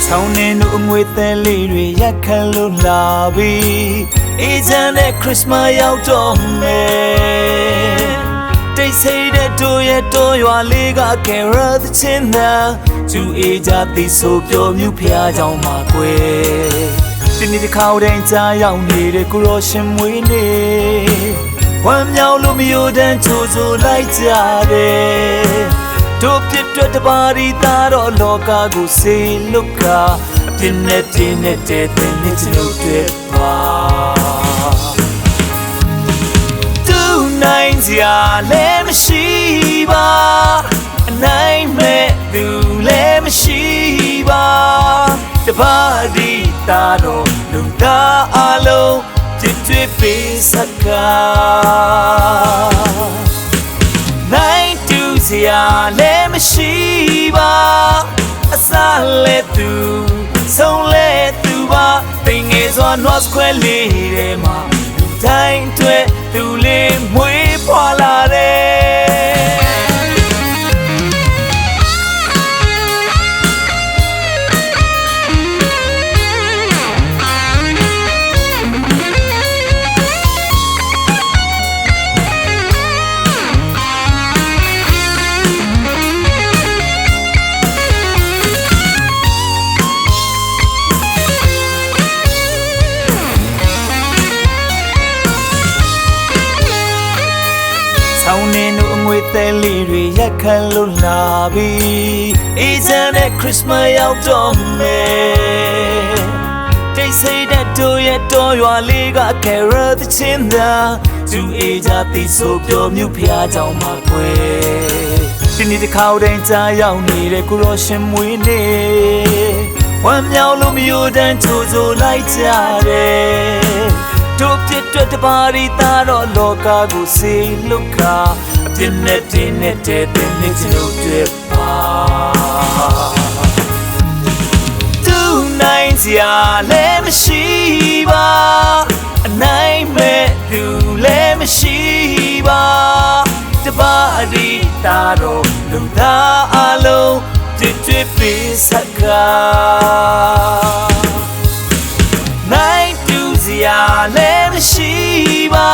ဆောင်းနေတို့အငွေသဲလေးတွေရက်ခတ်လို့လာပြီအေးချမ်းတဲ့ခရစ်စမတ်ရောက်တော့မယ်တိတ်ဆိတ်တဲ့တို့ရဲ့တော်ရွာလေးကကယ်ရသချင်းသာသူအေးကြသည်ဆိုပြောမြူဖျားကြောင်းမှာကွယ်ဒီနေ့တစ်ခါတိုင်းကြားရောက်နေတဲ့ကိုရောရှင်မွေးနေဝမ်းမြောက်လို့မယိုတမ်းချိုးချိုးလိုက်ကြတယ်တို့ပြစ်တွက်တပါးရီသားတော့လောကကိုစေလွတ်ကအပြင်းနဲ့တင်းနဲ့တဲ့တဲ့နေ့ကျွန်ုပ်တွေ့ပါသူနိုင်စရာလည်းမရှိပါအနိုင်မဲ့သူလည်းမရှိပါတပါးရီသားတော့လူသားအလုံးပြစ်တွေ့ပေးစကားနိုင်တူစရာလည်းမရှိပါအစားလဲသူဆုံးလဲသူပါတင်ငယ်စွာနှောစခွဲလေးထဲမှာလူတိုင်းတွေ့သူလေးမွေးဖွာလာတယ်ဆောင်းနေတို့အငွေသဲလေးတွေရက်ခတ်လို့လာပြီအေးချမ်းတဲ့ခရစ်စမတ်ရောက်တော့မယ်တိတ်ဆိတ်တဲ့တို့ရဲ့တော်ရွာလေးကကယ်ရသချင်းသာသူအေးကြသည်ဆိုပြောမြူဖျားကြောင်းမှာကွယ်ဒီနေ့တစ်ခါတိုင်းကြားရောက်နေတဲ့ကိုရောရှင်မွေးနေဝမ်းမြောက်လို့မယိုတမ်းချိုးချိုးလိုက်ကြတယ်တို့ပြစ်တွက်တပါးရီသားတော့လောကကိုစေလွတ်ကအပြင်းနဲ့တင်းနဲ့တဲ့တဲ့နေ့ကျွန်ုပ်တွေ့ပါသူနိုင်စရာလည်းမရှိပါအနိုင်မဲ့သူလည်းမရှိပါတပါးရီသားတော့လူသားအလုံးပြစ်တွေ့ပေးစကားနိုင်တူစရာလည်းမရှိပါ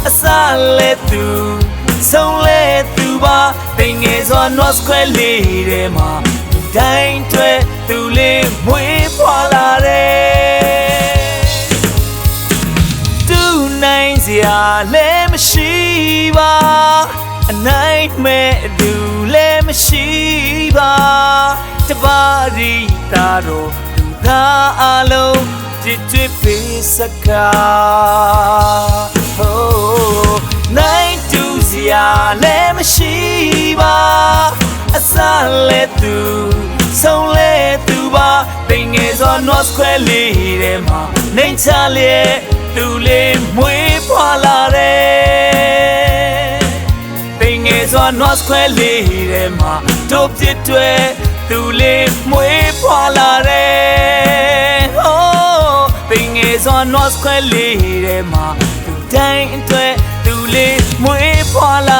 အစားလဲသူဆုံးလဲသူပါတင်ငယ်စွာနှောစခွဲလေးထဲမှာတိုင်းတွေ့သူလေးမွေးဖွာလာတယ်သူနိုင်စရာလည်းမရှိပါအနိုင်မဲ့သူလည်းမရှိပါတပါးရီသားတော့သူသားအလုံးပြစ်တွေ့ပေးစကားနိုင်တူစရာလည်းမရှိပါအစားလဲသူဆုံးလဲသူပါတင်ငယ်စွာနှောစခွဲလေးထဲမှာနှိမ်ချလျက်သူလေးမွေးဖွာလာတယ်တင်ငယ်စွာနှောစခွဲလေးထဲမှာတို့ပြစ်တွေ့သူလေးမွေးဖွာလာတယ်တင်ငယ်စွာနှောစခွဲလေးထဲမှာသူတိုင်းအတွက်သူလေးမွေးဖွာလာ